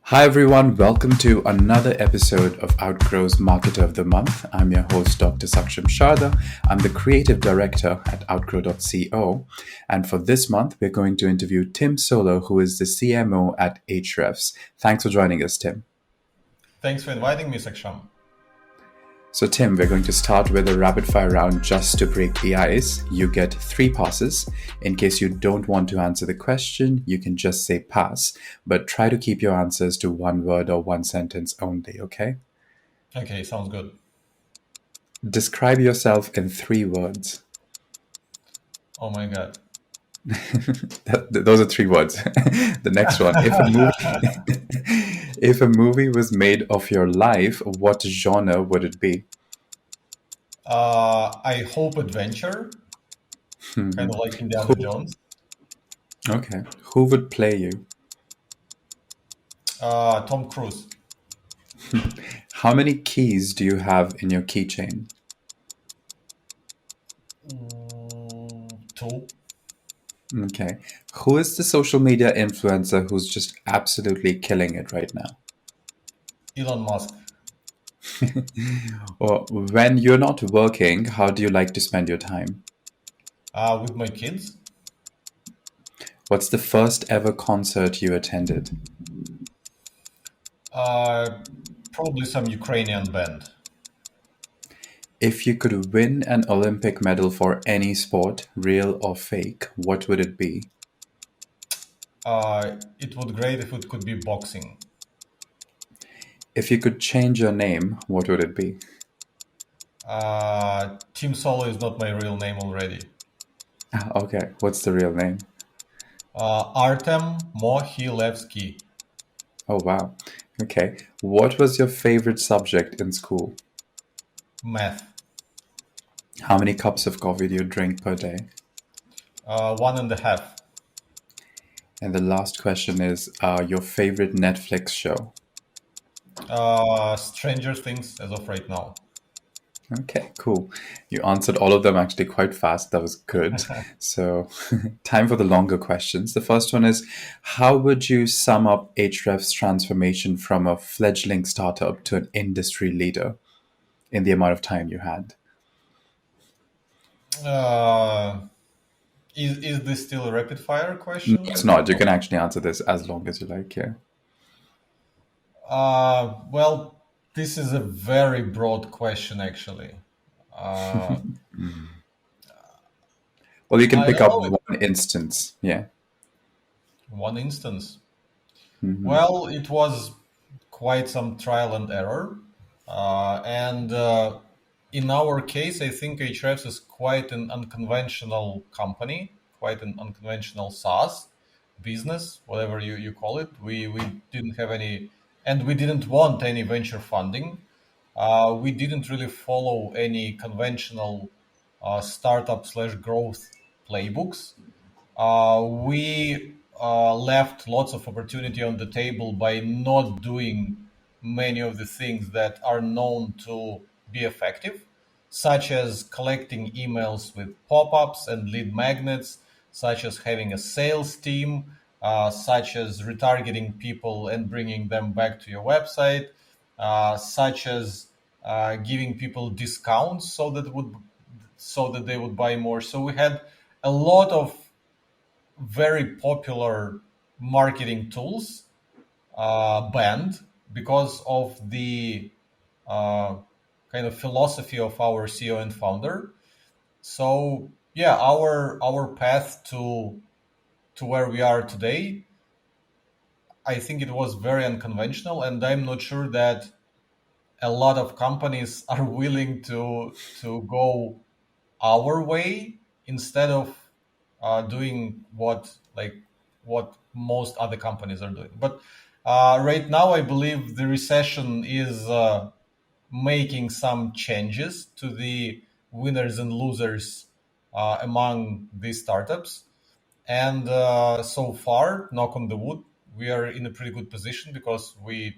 Hi everyone, welcome to another episode of Outgrow's Marketer of the Month. I'm your host, Dr. Saksham Sharda. I'm the creative director at outgrow.co. And for this month, we're going to interview Tim Soulo, who is the CMO at Ahrefs. Thanks for joining us, Tim. Thanks for inviting me, Saksham. So Tim, we're going to start with a rapid fire round just to break the ice. You get 3 passes. In case you don't want to answer the question, you can just say pass, but try to keep your answers to one word or one sentence only, okay? Okay, sounds good. Describe yourself in 3 words. Oh my God. Those are 3 words. The next one, if a movie was made of your life, what genre would it be? I hope adventure, kind of like Indiana Who, Jones. okay. Who would play you? Tom Cruise. How many keys do you have in your keychain? 2. Okay. Who is the social media influencer who's just absolutely killing it right now? Elon Musk. Or when you're not working, how do you like to spend your time? With my kids. What's the first ever concert you attended? Probably some Ukrainian band. If you could win an Olympic medal for any sport, real or fake, what would it be? It would be great if it could be boxing. If you could change your name, what would it be? Tim Soulo is not my real name already. Okay, what's the real name? Artem Mohilevsky. Oh, wow. Okay. What was your favorite subject in school? Math. How many cups of coffee do you drink per day? 1.5. And the last question is your favorite Netflix show? Stranger Things as of right now. Okay, cool. You answered all of them actually quite fast. That was good. So, time for the longer questions. The first one is, how would you sum up Ahrefs' transformation from a fledgling startup to an industry leader in the amount of time you had? Uh, is this still a rapid fire No, question? it's not. You can actually answer this as long as you like, yeah. Well, this is a very broad question, actually. Uh, Well, you can I pick don't up know. one instance, yeah. One instance. Well, it was quite some trial and error. And in our case, I think Ahrefs is quite an unconventional company, quite an unconventional SaaS business, whatever you call it. We didn't have any, and we didn't want any venture funding. We didn't really follow any conventional startup slash growth playbooks. We left lots of opportunity on the table by not doing many of the things that are known to be effective, such as collecting emails with pop-ups and lead magnets, such as having a sales team, such as retargeting people and bringing them back to your website, such as giving people discounts so that they would buy more. So we had a lot of very popular marketing tools banned because of the uh, kind of philosophy of our CEO and founder. So yeah, our path to where we are today, I think it was very unconventional, and I'm not sure that a lot of companies are willing to go our way instead of doing what most other companies are doing. But right now, I believe the recession is making some changes to the winners and losers among these startups. And so far, knock on the wood, we are in a pretty good position because we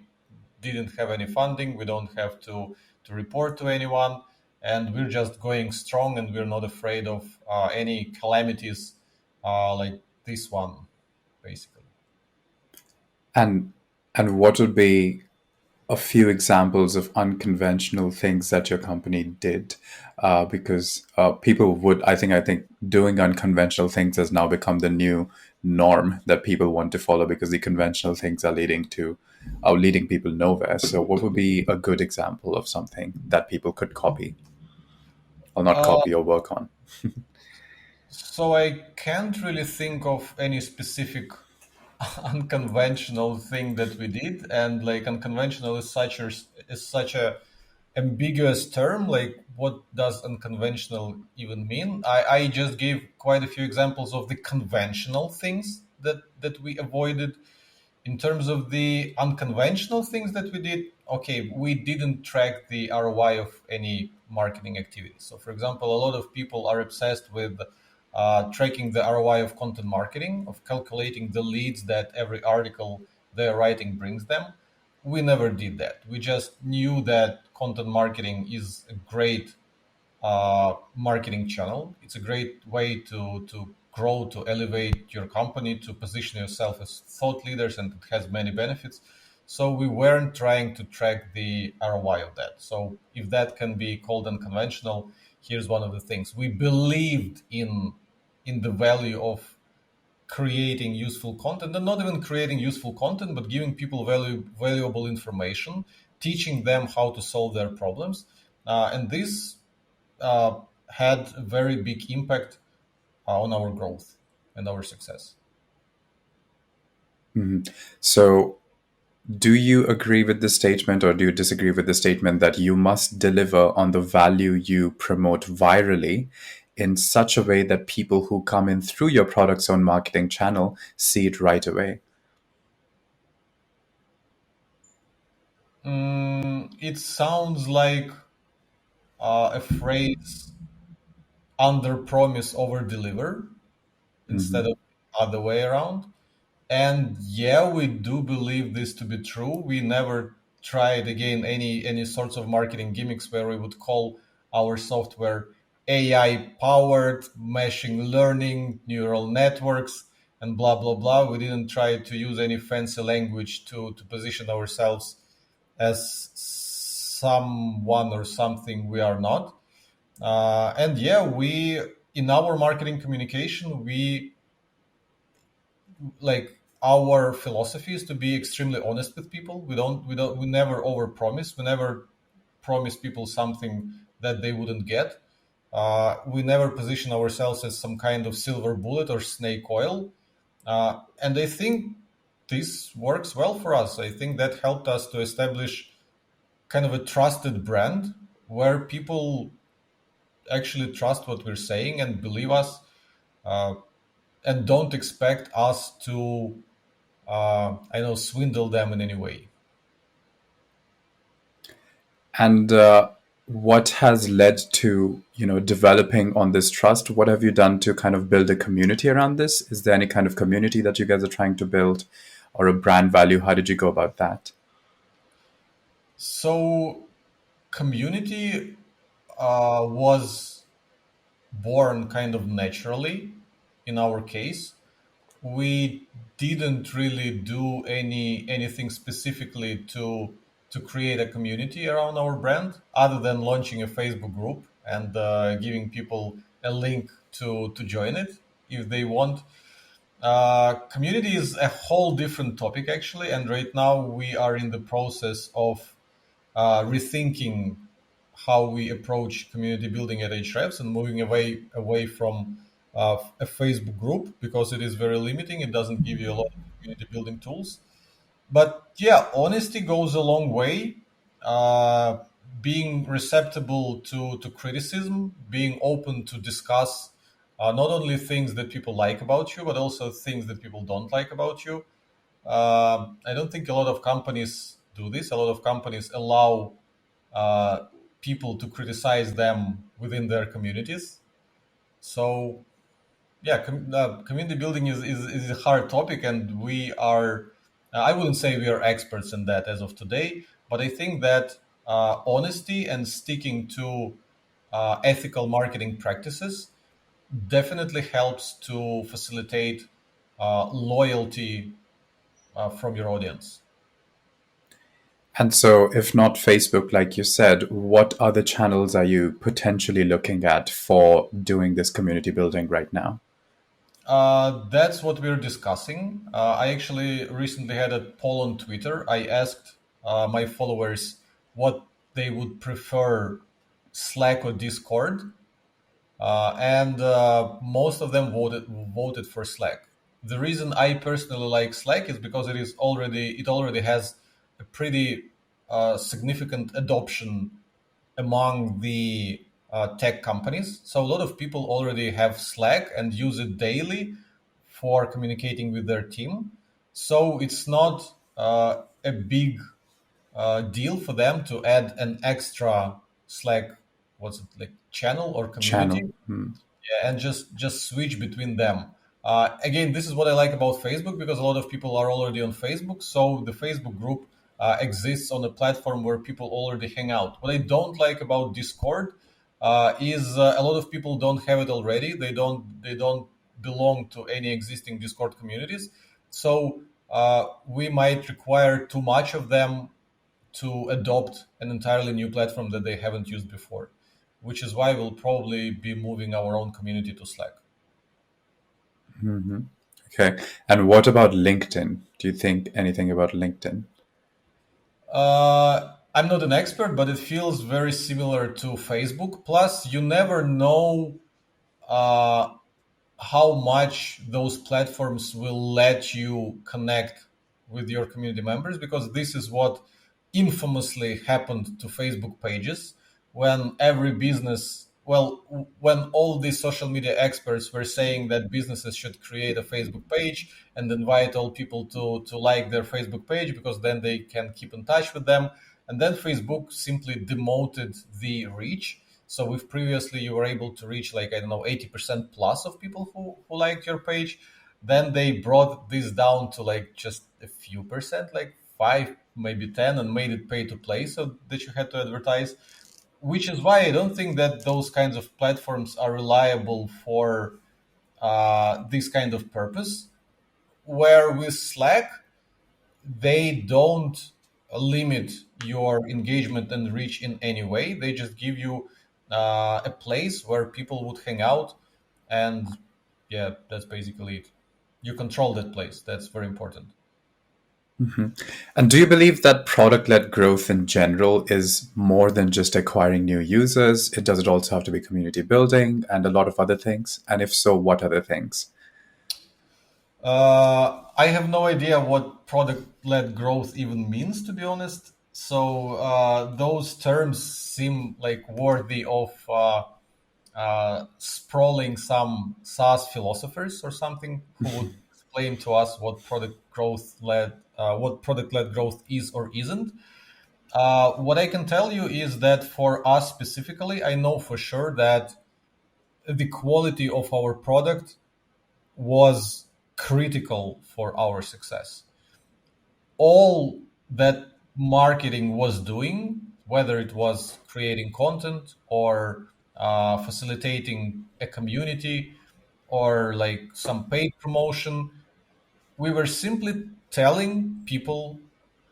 didn't have any funding. We don't have to report to anyone, and we're just going strong. And we're not afraid of any calamities like this one, basically. And And what would be a few examples of unconventional things that your company did? Because people would, I think doing unconventional things has now become the new norm that people want to follow because the conventional things are leading people nowhere. So what would be a good example of something that people could copy or not Uh, copy or work on? so I can't really think of any specific unconventional thing that we did, and like unconventional is such a ambiguous term. Like, what does unconventional even mean? I just gave quite a few examples of the conventional things that we avoided. In terms of the unconventional things that we did, okay, we didn't track the ROI of any marketing activities. So, for example, a lot of people are obsessed with tracking the ROI of content marketing, of calculating the leads that every article they're writing brings them. We never did that. We just knew that content marketing is a great marketing channel. It's a great way to grow, to elevate your company, to position yourself as thought leaders, and it has many benefits. So we weren't trying to track the ROI of that. So if that can be called unconventional, here's one of the things: we believed in the value of creating useful content, and not even creating useful content, but giving people valuable information, teaching them how to solve their problems. And this had a very big impact on our growth and our success. So do you agree with the statement or do you disagree with the statement that you must deliver on the value you promote virally in such a way that people who come in through your product's own marketing channel see it right away? It sounds like a phrase: under promise, over deliver, instead of other way around. And yeah, we do believe this to be true. We never tried again any sorts of marketing gimmicks where we would call our software AI powered, machine learning, neural networks, and blah blah blah. We didn't try to use any fancy language to position ourselves as someone or something we are not. And yeah, we in our marketing communication, we like our philosophy is to be extremely honest with people. We never overpromise. We never promise people something that they wouldn't get. We never position ourselves as some kind of silver bullet or snake oil. And I think this works well for us. I think that helped us to establish kind of a trusted brand where people actually trust what we're saying and believe us, uh, and don't expect us to I know, swindle them in any way. And what has led to developing on this trust? What have you done to kind of build a community around this? Is there any kind of community that you guys are trying to build, or a brand value? How did you go about that? So, community was born kind of naturally in our case. We didn't really do anything specifically to create a community around our brand, other than launching a Facebook group and giving people a link to join it if they want. Community is a whole different topic, actually, and right now we are in the process of rethinking how we approach community building at Ahrefs, and moving away from a Facebook group, because it is very limiting. It doesn't give you a lot of community building tools. But yeah, honesty goes a long way. Uh, Being receptible to criticism, being open to discuss not only things that people like about you, but also things that people don't like about you. I don't think a lot of companies do this. A lot of companies allow uh, people to criticize them within their communities. So yeah, community building is a hard topic, and we are, I wouldn't say we are experts in that as of today, but I think that honesty and sticking to ethical marketing practices definitely helps to facilitate loyalty from your audience. And so, if not Facebook, like you said, what other channels are you potentially looking at for doing this community building right now? That's what we're discussing. I actually recently had a poll on Twitter. I asked my followers what they would prefer, Slack or Discord, and most of them voted for Slack. The reason I personally like Slack is because it already has a pretty significant adoption among the tech companies. So a lot of people already have Slack and use it daily for communicating with their team. So it's not a big deal for them to add an extra Slack, what's it like, channel or community, Channel. Hmm. yeah, and just switch between them. Again, this is what I like about Facebook because a lot of people are already on Facebook. So the Facebook group exists on a platform where people already hang out. What I don't like about Discord is a lot of people don't have it already. They don't belong to any existing Discord communities. So we might require too much of them to adopt an entirely new platform that they haven't used before, which is why we'll probably be moving our own community to Slack. Okay. And what about LinkedIn? Do you think anything about LinkedIn? I'm not an expert, but it feels very similar to Facebook. Plus, you never know uh, how much those platforms will let you connect with your community members, because this is what infamously happened to Facebook pages when every business, well, when all these social media experts were saying that businesses should create a Facebook page and invite all people to like their Facebook page because then they can keep in touch with them. And then Facebook simply demoted the reach. So if previously you were able to reach like, I don't know, 80% plus of people who liked your page, then they brought this down to like just a few percent, like 5, maybe 10, and made it pay to play so that you had to advertise, which is why I don't think that those kinds of platforms are reliable for this kind of purpose. Where with Slack, they don't limit your engagement and reach in any way. They just give you a place where people would hang out, and yeah, that's basically it. You control that place. That's very important. And do you believe that product-led growth in general is more than just acquiring new users? It does it also have to be community building and a lot of other things? And if so, what other things? I have no idea what product-led growth even means, to be honest. So those terms seem like worthy of sprawling some SaaS philosophers or something who would explain to us what product-led growth is or isn't. What I can tell you is that for us specifically, I know for sure that the quality of our product was critical for our success. All that marketing was doing, whether it was creating content or facilitating a community or like some paid promotion, we were simply telling people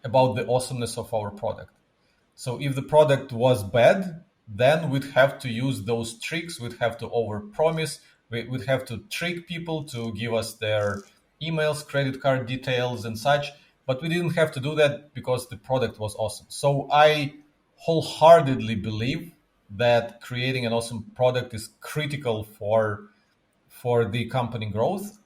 about the awesomeness of our product. So if the product was bad, then we'd have to use those tricks. We'd have to overpromise. We'd have to trick people to give us their emails, credit card details, and such. But we didn't have to do that because the product was awesome. So I wholeheartedly believe that creating an awesome product is critical for the company growth.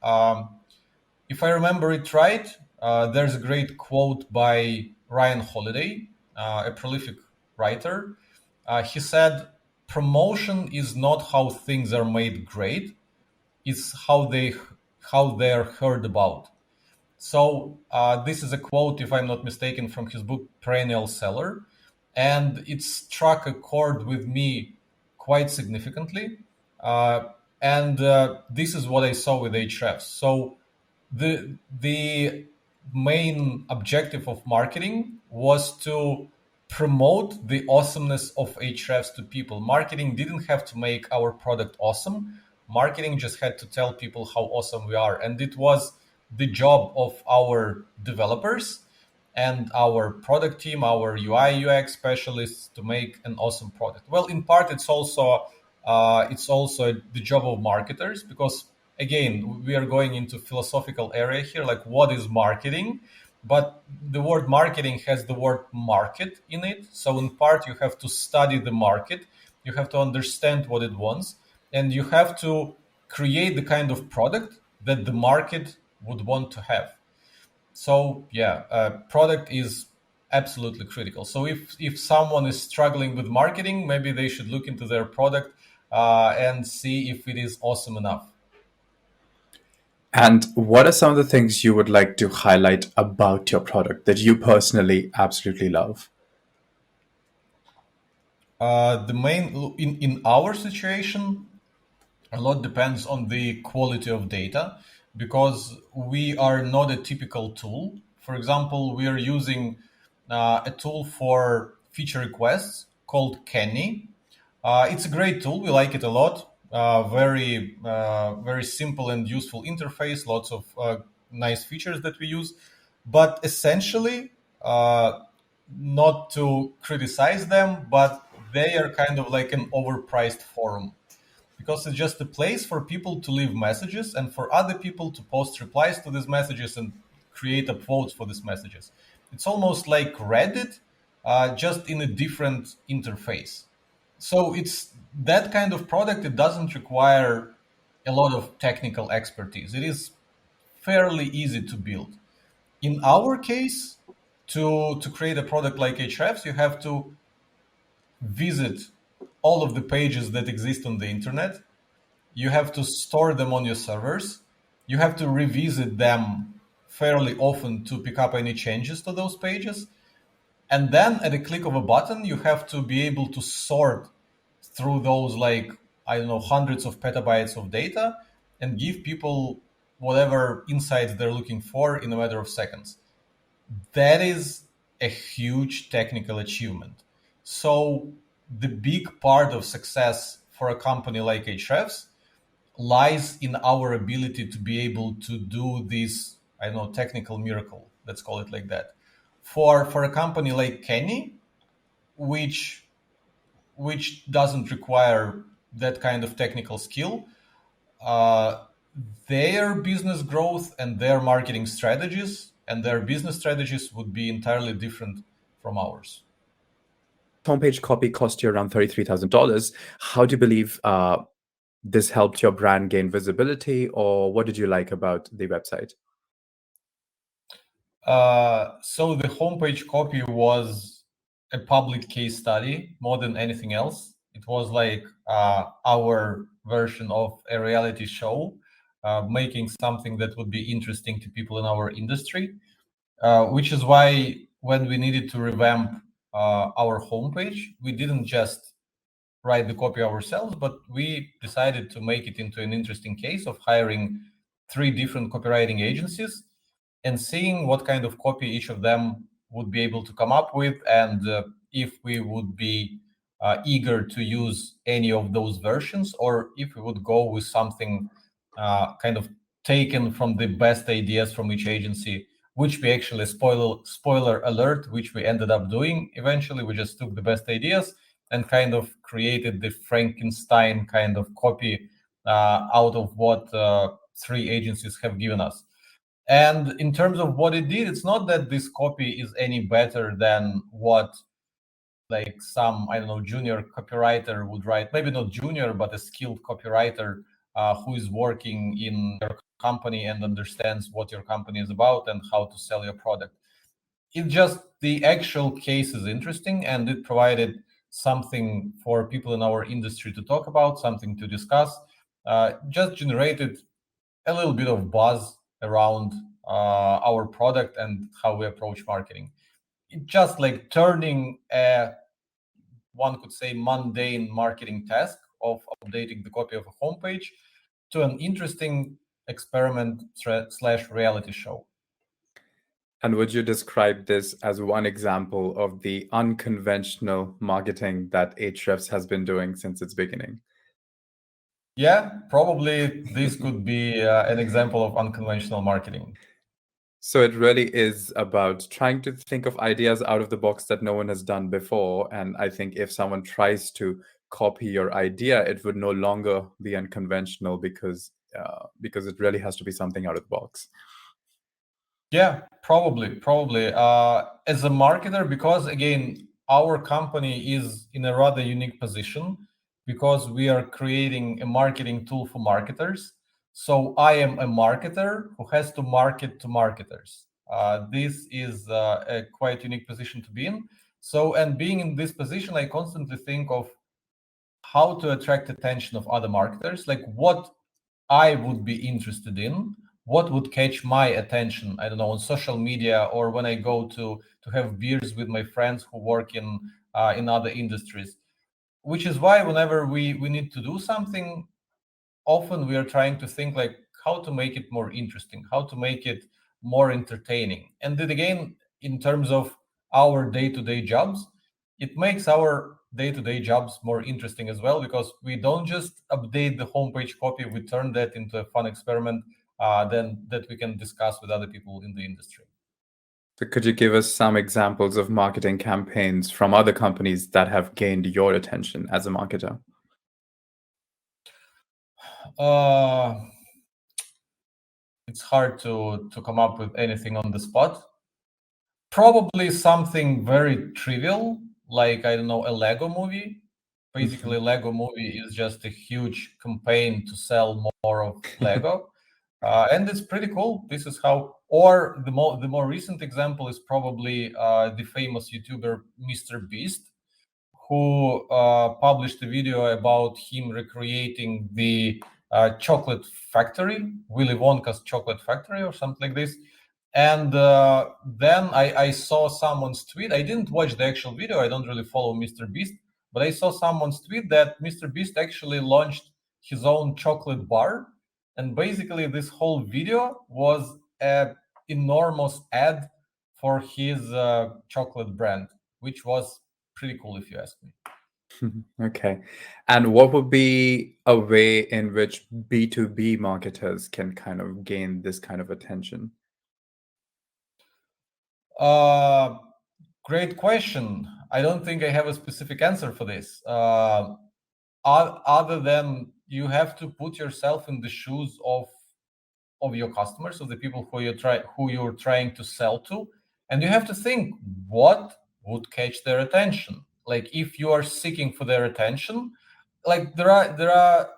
If I remember it right, there's a great quote by Ryan Holiday, a prolific writer. He said, "Promotion is not how things are made great; it's how they're heard about." So this is a quote, if I'm not mistaken, from his book Perennial Seller, and it struck a chord with me quite significantly. Uh, and this is what I saw with Ahrefs. So the main objective of marketing was to promote the awesomeness of Ahrefs to people. Marketing didn't have to make our product awesome. Marketing just had to tell people how awesome we are, and it was the job of our developers and our product team, our UI UX specialists to make an awesome product. Well, in part, it's also the job of marketers, because again, we are going into philosophical area here, like what is marketing? But the word marketing has the word market in it. So in part, you have to study the market, you have to understand what it wants, and you have to create the kind of product that the market would want to have. So yeah, product is absolutely critical. So if someone is struggling with marketing, maybe they should look into their product and see if it is awesome enough. And what are some of the things you would like to highlight about your product that you personally absolutely love? The main in our situation, a lot depends on the quality of data, because we are not a typical tool. For example, we are using a tool for feature requests called Kenny. It's a great tool. We like it a lot. Very simple and useful interface. Lots of nice features that we use. But essentially, not to criticize them, but they are kind of like an overpriced forum, because it's just a place for people to leave messages and for other people to post replies to these messages and create upvotes for these messages. It's almost like Reddit, just in a different interface. So it's that kind of product. It doesn't require a lot of technical expertise. It is fairly easy to build. In our case, to create a product like Ahrefs, you have to visit all of the pages that exist on the internet. You have to store them on your servers. You have to revisit them fairly often to pick up any changes to those pages. And then at a click of a button, you have to be able to sort through those, like, I don't know, hundreds of petabytes of data and give people whatever insights they're looking for in a matter of seconds. That is a huge technical achievement. So the big part of success for a company like Ahrefs lies in our ability to be able to do this, I don't know, technical miracle, let's call it like that. For a company like Kenny, which doesn't require that kind of technical skill, uh, their business growth and their marketing strategies and their business strategies would be entirely different from ours. Homepage copy cost you around $33,000. How do you believe this helped your brand gain visibility, or what did you like about the website? So the homepage copy was a public case study more than anything else. It was like our version of a reality show, making something that would be interesting to people in our industry, which is why when we needed to revamp our homepage, we didn't just write the copy ourselves, but we decided to make it into an interesting case of hiring three different copywriting agencies and seeing what kind of copy each of them would be able to come up with, and if we would be eager to use any of those versions, or if we would go with something kind of taken from the best ideas from each agency, which we actually, spoiler alert, which we ended up doing eventually. We just took the best ideas and kind of created the Frankenstein kind of copy out of what three agencies have given us. And in terms of what it did, it's not that this copy is any better than what, like, some, I don't know, junior copywriter would write. Maybe not junior, but a skilled copywriter who is working in your company and understands what your company is about and how to sell your product. It just, the actual case is interesting, and it provided something for people in our industry to talk about, something to discuss. Just generated a little bit of buzz around our product and how we approach marketing. It just like turning a, one could say, mundane marketing task of updating the copy of a homepage to an interesting experiment slash reality show. And would you describe this as one example of the unconventional marketing that Ahrefs has been doing since its beginning? Yeah, probably this could be an example of unconventional marketing. So it really is about trying to think of ideas out of the box that no one has done before. And I think if someone tries to copy your idea, it would no longer be unconventional because it really has to be something out of the box. Yeah, probably. As a marketer, because again, our company is in a rather unique position because we are creating a marketing tool for marketers. So I am a marketer who has to market to marketers. This is a quite unique position to be in. So, and being in this position, I constantly think of how to attract attention of other marketers, like what I would be interested in, what would catch my attention, I don't know, on social media or when I go to have beers with my friends who work in other industries. Which is why whenever we need to do something, often we are trying to think like how to make it more interesting, how to make it more entertaining. And then again, in terms of our day-to-day jobs, it makes our day-to-day jobs more interesting as well, because we don't just update the homepage copy, we turn that into a fun experiment then that we can discuss with other people in the industry. So could you give us some examples of marketing campaigns from other companies that have gained your attention as a marketer? uh, it's hard to come up with anything on the spot. Probably something very trivial, like, I don't know, a Lego movie. Basically, Mhm. Lego movie is just a huge campaign to sell more of Lego. And it's pretty cool. This is how, or the more recent example is probably the famous YouTuber Mr. Beast, who published a video about him recreating the chocolate factory, Willy Wonka's chocolate factory or something like this. And then I saw someone's tweet. I didn't watch the actual video. I don't really follow Mr. Beast, but I saw someone's tweet that Mr. Beast actually launched his own chocolate bar. And basically, this whole video was an enormous ad for his chocolate brand, which was pretty cool if you ask me. Okay. And what would be a way in which B2B marketers can kind of gain this kind of attention? Uh, Great question. I don't think I have a specific answer for this. Other than you have to put yourself in the shoes of your customers, of the people who you're trying to sell to, and you have to think what would catch their attention. Like if you are seeking for their attention, like there are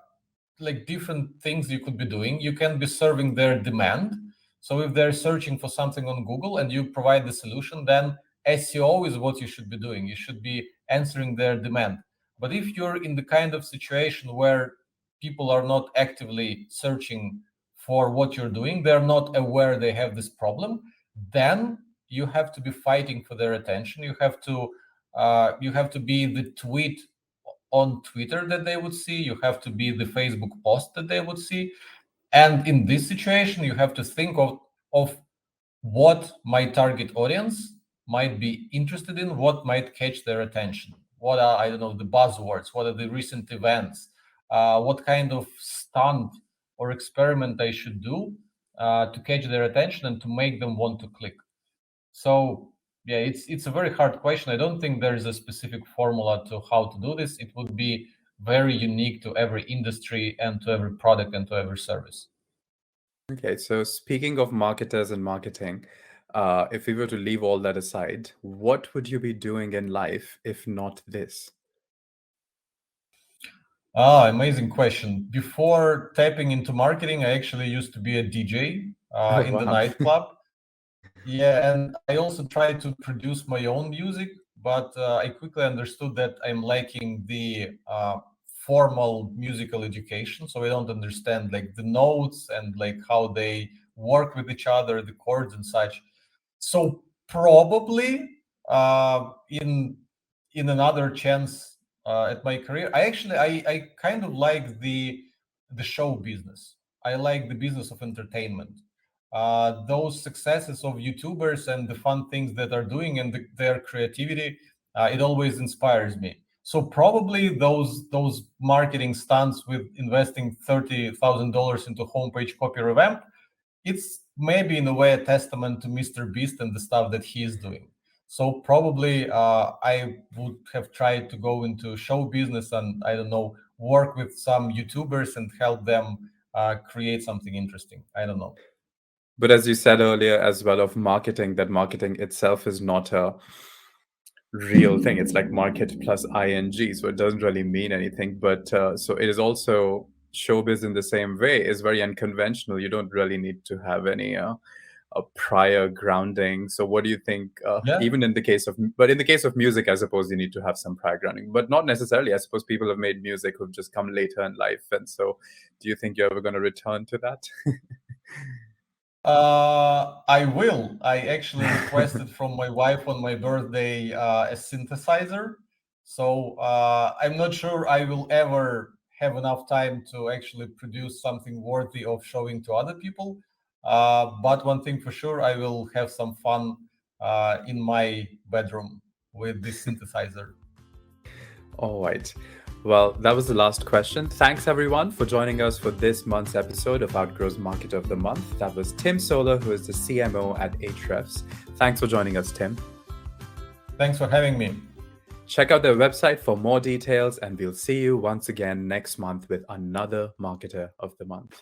like different things you could be doing. You can be serving their demand. So if they're searching for something on Google and you provide the solution, then SEO is what you should be doing. You should be answering their demand. But if you're in the kind of situation where people are not actively searching for what you're doing, they're not aware they have this problem, then you have to be fighting for their attention. You have to be the tweet on Twitter that they would see. You have to be the Facebook post that they would see. And in this situation, you have to think of what my target audience might be interested in, what might catch their attention. What are, I don't know, the buzzwords? What are the recent events? What kind of stunt or experiment I should do to catch their attention and to make them want to click? So yeah, it's a very hard question. I don't think there is a specific formula to how to do this. It would be very unique to every industry and to every product and to every service. Okay, so speaking of marketers and marketing, if we were to leave all that aside, what would you be doing in life if not this? Amazing question. Before tapping into marketing, I actually used to be a DJ Oh, in the wow. nightclub. Yeah, and I also tried to produce my own music, but I quickly understood that I'm lacking the formal musical education. So I don't understand like the notes and like how they work with each other, the chords and such. So probably in another chance at my career, I kind of like the show business. I like the business of entertainment. Those successes of YouTubers and the fun things that are doing and their creativity, it always inspires me. So probably those marketing stunts with investing $30,000 into homepage copy revamp, it's maybe in a way a testament to Mr. Beast and the stuff that he is doing. So probably I would have tried to go into show business and, I don't know, work with some YouTubers and help them create something interesting. I don't know. But as you said earlier as well of marketing, that marketing itself is not a real thing. It's like market plus ing, so it doesn't really mean anything. But so it is also showbiz in the same way is very unconventional. You don't really need to have any a prior grounding. So what do you think? Yeah. Even in the case of, but in the case of music, I suppose you need to have some prior grounding, but not necessarily. I suppose people have made music who've just come later in life, and so do you think you're ever going to return to that? I will. I actually requested from my wife on my birthday a synthesizer. So I'm not sure I will ever have enough time to actually produce something worthy of showing to other people. But one thing for sure, I will have some fun in my bedroom with this synthesizer. All right. Well, that was the last question. Thanks everyone for joining us for this month's episode of Outgrows Market of the Month. That was Tim Soulo, who is the CMO at Ahrefs. Thanks for joining us, Tim. Thanks for having me. Check out their website for more details, and we'll see you once again next month with another Marketer of the Month.